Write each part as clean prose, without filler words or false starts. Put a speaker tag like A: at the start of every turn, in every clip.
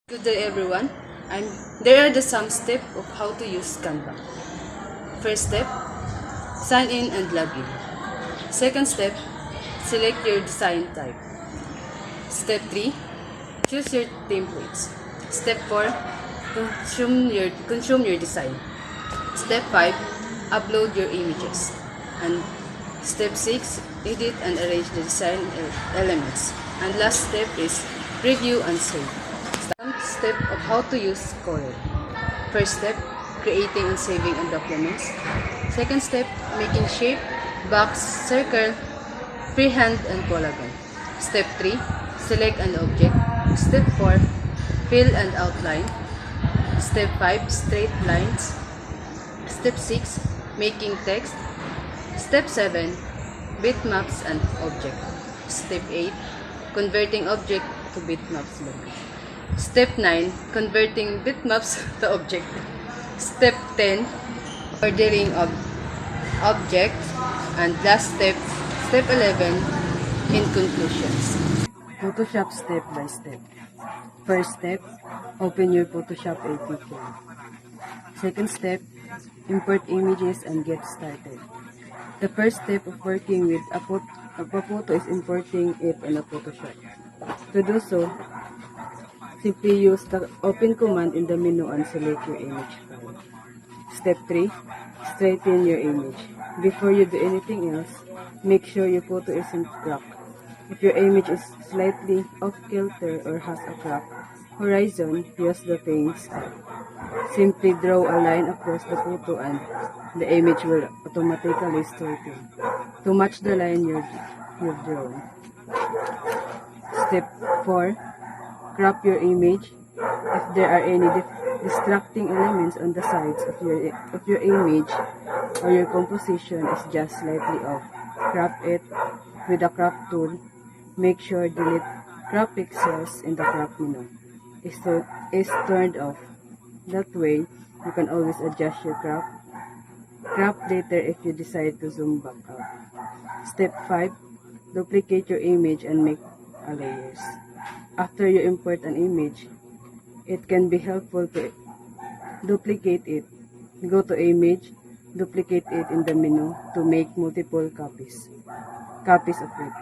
A: Good day everyone. There are some steps of how to use Canva. First step, sign in and log in. Second step, select your design type. Step 3, choose your templates. Step 4, consume your design. Step 5, upload your images. And step 6, edit and arrange the design elements. And last step is review and save. Step of how to use Corel. First step, creating and saving a documents. Second step, making shape, box, circle, freehand, and polygon. Step 3, select an object. Step 4, fill and outline. Step 5, straight lines. Step 6, making text. Step 7, bitmaps and object. Step 8, converting object to bitmaps logo. Step 9, converting bitmaps to object. Step 10, ordering of objects. And last step, step 11, in conclusions. Photoshop step by step. First step, open your Photoshop APK. Second step, import images and get started. The first step of working with a photo is importing it in a Photoshop. To do so, simply use the open command in the menu and select your image file. Step 3, straighten your image. Before you do anything else, make sure your photo isn't cropped. If your image is slightly off kilter or has a cropped horizon, use the things tab. Simply draw a line across the photo and the image will automatically straighten to match the line you've drawn. Step 4, crop your image. If there are any distracting elements on the sides of your image or your composition is just slightly off, crop it with the crop tool. Make sure delete crop pixels in the crop menu is turned off. That way, you can always adjust your crop later if you decide to zoom back out. Step 5, duplicate your image and make a layers. After you import an image, it can be helpful to duplicate it. Go to image, duplicate it in the menu to make multiple copies of it.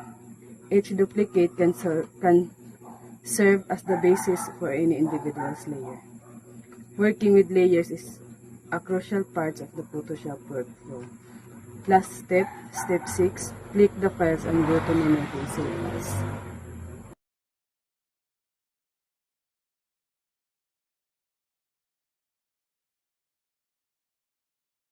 A: Each duplicate can serve as the basis for any individual layer. Working with layers is a crucial part of the Photoshop workflow. Last step, step 6, click the files and go to menu to save as.